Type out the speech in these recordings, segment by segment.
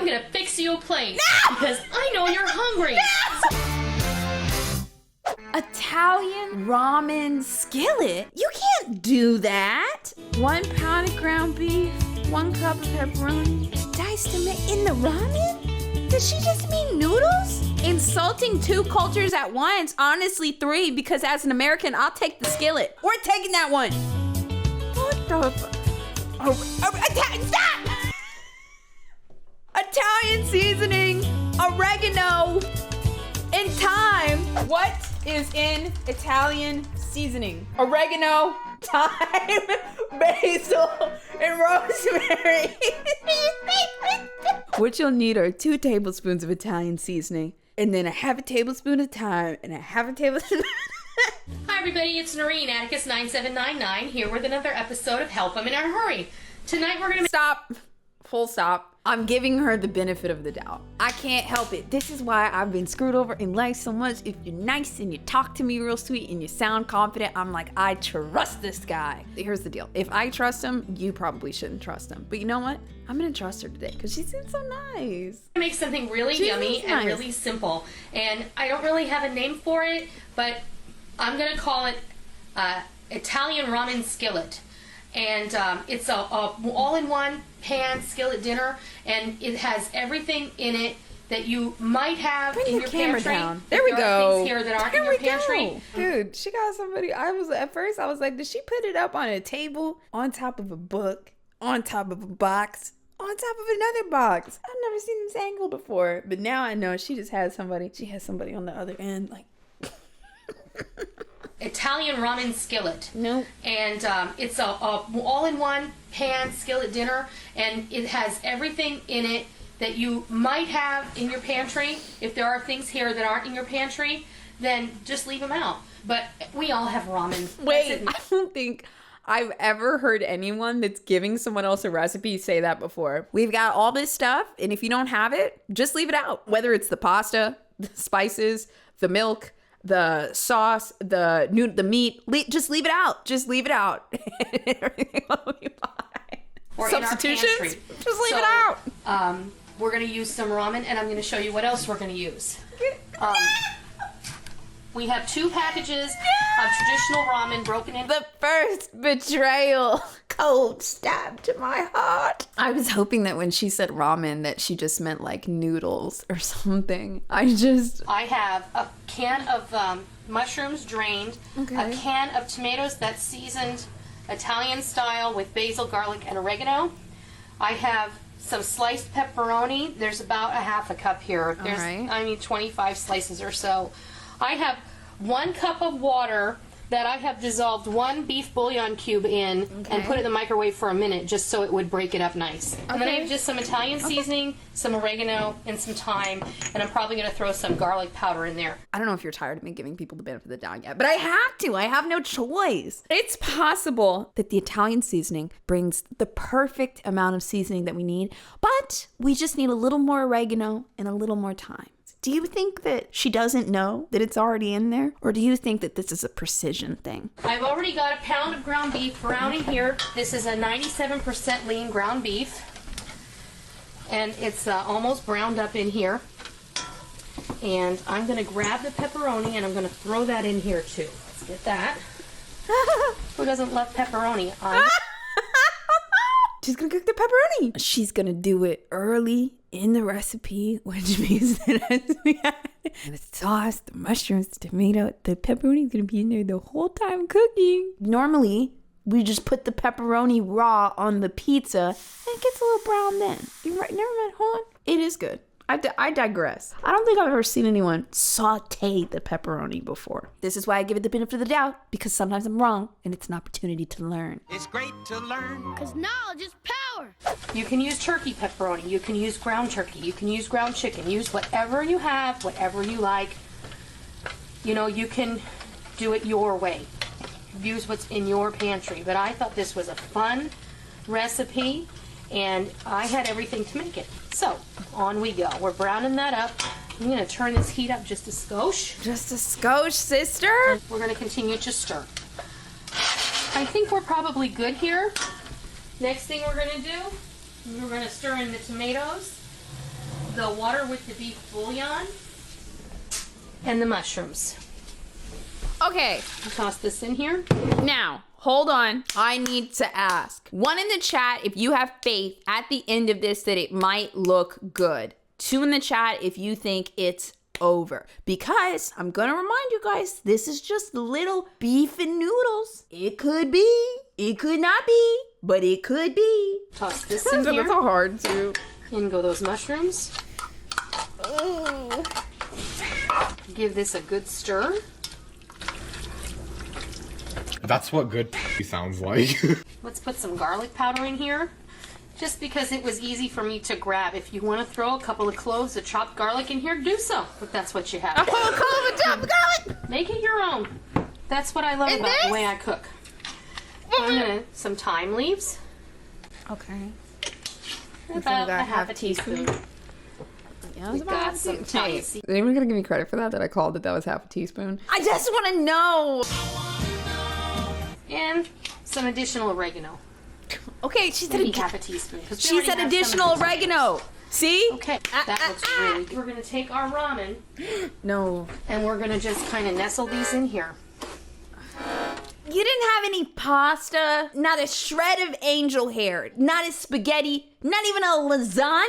I'm gonna fix you a plate. No! Because I know you're hungry. No! Italian ramen skillet? You can't do that. 1 pound of ground beef, 1 cup of pepperoni, diced tomato in the ramen? Did she just mean noodles? Insulting 2 cultures at once. Honestly, 3, because as an American, I'll take the skillet. We're taking that one. What the stop! Italian seasoning, oregano, and thyme. What is in Italian seasoning? Oregano, thyme, basil, and rosemary. What you'll need are 2 tablespoons of Italian seasoning, and then a half a tablespoon of thyme, and a half a tablespoon. Hi everybody, it's Noreen, Atticus9799, here with another episode of Help I'm in a Hurry. Tonight we're gonna Stop. Full stop. I'm giving her the benefit of the doubt. I can't help it. This is why I've been screwed over in life so much. If you're nice and you talk to me real sweet and you sound confident, I'm like, I trust this guy. Here's the deal. If I trust him, you probably shouldn't trust him. But you know what? I'm gonna trust her today because she seems so nice. make something really yummy and really simple. And I don't really have a name for it, but I'm gonna call it Italian ramen skillet. And it's a all-in-one pan skillet dinner, and it has everything in it that you might have in your pantry. Down. There we go. Things here that aren't in your pantry. Dude, she got somebody. At first I was like, did she put it up on a table, on top of a book, on top of a box, on top of another box? I've never seen this angle before, but now I know she just has somebody. She has somebody on the other end, like. Italian ramen skillet. Nope. And it's a all-in-one pan skillet dinner, and it has everything in it that you might have in your pantry. If there are things here that aren't in your pantry, then just leave them out. But we all have ramen. Wait, I don't think I've ever heard anyone that's giving someone else a recipe say that before. We've got all this stuff, and if you don't have it, just leave it out. Whether it's the pasta, the spices, the milk, the sauce, the meat, just leave it out. Just leave it out. Everything will be fine. Or substitutions, in our pantry. Just leave it out. We're going to use some ramen, and I'm going to show you what else we're going to use. We have 2 packages of traditional ramen broken in. The first betrayal. Cold stab to my heart. I was hoping that when she said ramen that she just meant like noodles or something. I have a can of mushrooms drained, a can of tomatoes that's seasoned Italian style with basil, garlic, and oregano. I have some sliced pepperoni. There's about a half a cup here. There's 25 slices or so. I have 1 cup of water that I have dissolved 1 beef bouillon cube in and put it in the microwave for a minute just so it would break it up nice. And then I have just some Italian seasoning, some oregano, and some thyme, and I'm probably going to throw some garlic powder in there. I don't know if you're tired of me giving people the benefit of the doubt yet, but I have to. I have no choice. It's possible that the Italian seasoning brings the perfect amount of seasoning that we need, but we just need a little more oregano and a little more thyme. Do you think that she doesn't know that it's already in there? Or do you think that this is a precision thing? I've already got a pound of ground beef browning here. This is a 97% lean ground beef. And it's almost browned up in here. And I'm going to grab the pepperoni and I'm going to throw that in here too. Let's get that. Who doesn't love pepperoni? She's going to cook the pepperoni. She's going to do it early in the recipe, which means that as we add the sauce, the mushrooms, the tomato, the pepperoni is going to be in there the whole time cooking. Normally, we just put the pepperoni raw on the pizza and it gets a little brown then. You're right. Never mind. Hold on. It is good. I digress. I don't think I've ever seen anyone saute the pepperoni before. This is why I give it the benefit of the doubt, because sometimes I'm wrong and it's an opportunity to learn. It's great to learn, because knowledge is power. You can use turkey pepperoni. You can use ground turkey. You can use ground chicken. Use whatever you have, whatever you like. You know, you can do it your way. Use what's in your pantry. But I thought this was a fun recipe, and I had everything to make it. So, on we go. We're browning that up. I'm going to turn this heat up just a skosh. Just a skosh, sister. And we're going to continue to stir. I think we're probably good here. Next thing we're going to do, we're going to stir in the tomatoes. the water with the beef bouillon and the mushrooms. Okay, Toss this in here. now, hold on. I need to ask. One in the chat if you have faith at the end of this that it might look good. 2 in the chat if you think it's over. Because I'm gonna remind you guys, this is just little beef and noodles. It could be, it could not be, but it could be. Toss this in here. That's hard to. In go those mushrooms. Oh. Give this a good stir. That's what good sounds like. Let's put some garlic powder in here. Just because it was easy for me to grab. If you want to throw a couple of cloves of chopped garlic in here, do so. But that's what you have. A whole clove of chopped garlic. Make it your own. That's what I love about the way I cook. I'm gonna some thyme leaves. Okay. About a half a teaspoon. Yeah, We got some Italian Is anyone gonna give me credit for that I called it that was half a teaspoon? I just want to know. And some additional oregano. Okay, she said Maybe half a teaspoon. 'cause we she already said have additional some of the oregano. See? Okay, that looks really good. We're gonna take our ramen No. and we're gonna just kind of nestle these in here. You didn't have any pasta, not a shred of angel hair, not a spaghetti, not even a lasagna?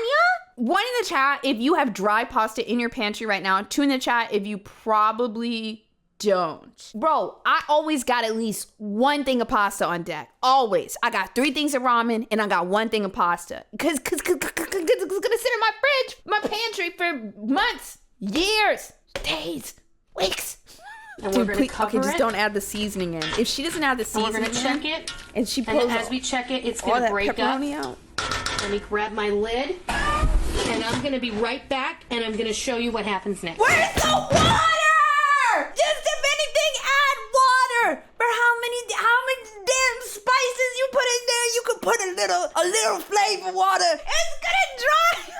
1 in the chat if you have dry pasta in your pantry right now. 2 in the chat if you probably don't. Bro, I always got at least 1 thing of pasta on deck. Always. I got 3 things of ramen and I got 1 thing of pasta. Cause it's gonna sit in my fridge, my pantry for months, years, days, weeks. And we're gonna cover just it. don't add the seasoning in. If she doesn't add the And seasoning we're gonna check in, it. and she And pulls as we check it, it's all gonna that break up. pepperoni out. Let me grab my lid. And I'm gonna be right back and I'm gonna show you what happens next. Where's the water? Just if anything, add water. For how many damn spices you put in there? You could put a little flavor water. It's gonna dry.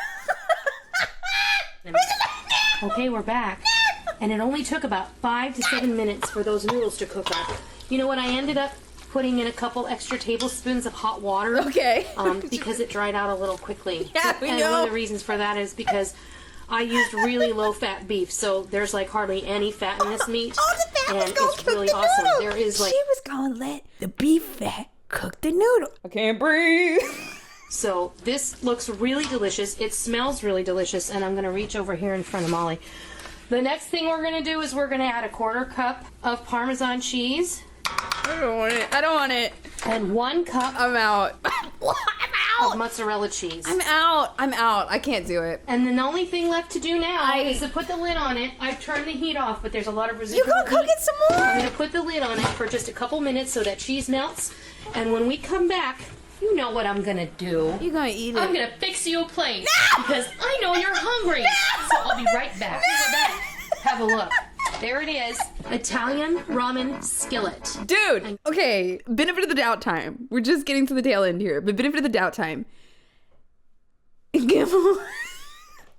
Okay, we're back. And it only took about 5 to 7 minutes for those noodles to cook up. You know what? I ended up putting in a couple extra tablespoons of hot water. Okay. Because it dried out a little quickly. Yeah, we and know. one of the reasons for that is because I used really low-fat beef, so there's like hardly any fat in this meat. Oh, the fat was and gonna it's cook really the awesome. noodle. There is like She was gonna let the beef fat cook the noodle. I can't breathe. so this looks really delicious. It smells really delicious, and I'm gonna reach over here in front of Molly. The next thing we're gonna do is we're gonna add a 1/4 cup of Parmesan cheese I don't want it. I don't want it. and 1 cup I'm out. I'm of out. mozzarella cheese. I'm out. I'm out. I can't do it. And then the only thing left to do now is to put the lid on it. I've turned the heat off, but there's a lot of You residual gonna cook heat. it some more? I'm gonna put the lid on it for just a couple minutes so that cheese melts. And when we come back, you know what I'm gonna do. You gonna eat it? I'm gonna fix you a plate because I know you're hungry. So I'll be right back. We're back. Have a look. There it is. Italian ramen skillet. Dude, okay, benefit of the doubt time. We're just getting to the tail end here, but benefit of the doubt time.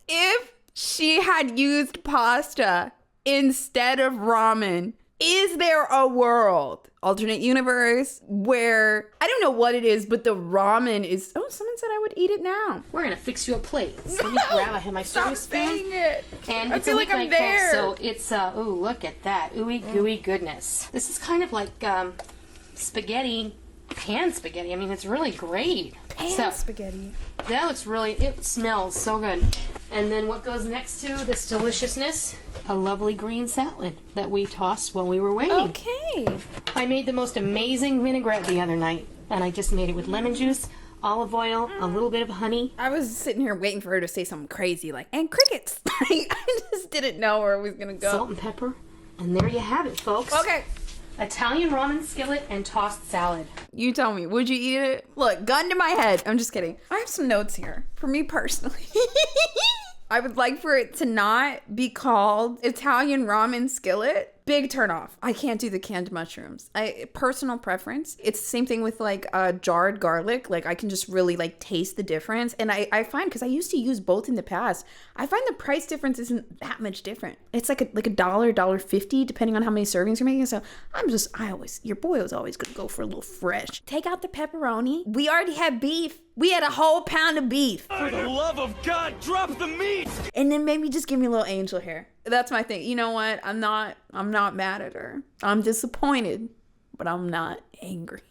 If she had used pasta instead of ramen, is there a world, alternate universe, where I don't know what it is, but the ramen is. Oh, someone said I would eat it now. We're gonna fix you a plate. So let me grab my serving spoon. it. And I it's feel a like I'm week like there. that, so it's ooh, look at that ooey gooey goodness. This is kind of like spaghetti, pan spaghetti. I mean, it's really great. So spaghetti. that looks really. It smells so good. And then what goes next to this deliciousness? A lovely green salad that we tossed while we were waiting. Okay. I made the most amazing vinaigrette the other night, and I just made it with lemon juice, olive oil, a little bit of honey. I was sitting here waiting for her to say something crazy like, and crickets. I just didn't know where it was going to go. Salt and pepper, and there you have it, folks. Okay. Italian ramen skillet and tossed salad. You tell me, would you eat it? Look, gun to my head. I'm just kidding. I have some notes here for me personally. I would like for it to not be called Italian ramen skillet. Big turn off. I can't do the canned mushrooms. Personal preference. It's the same thing with like jarred garlic. Like I can just really like taste the difference. And I find, because I used to use both in the past, I find the price difference isn't that much different. It's like a $1.50 depending on how many servings you're making. So your boy was always gonna go for a little fresh. Take out the pepperoni. We already have beef. We had a whole pound of beef. For the love of God, drop the meat! And then maybe just give me a little angel hair. That's my thing. You know what? I'm not mad at her. I'm disappointed, but I'm not angry.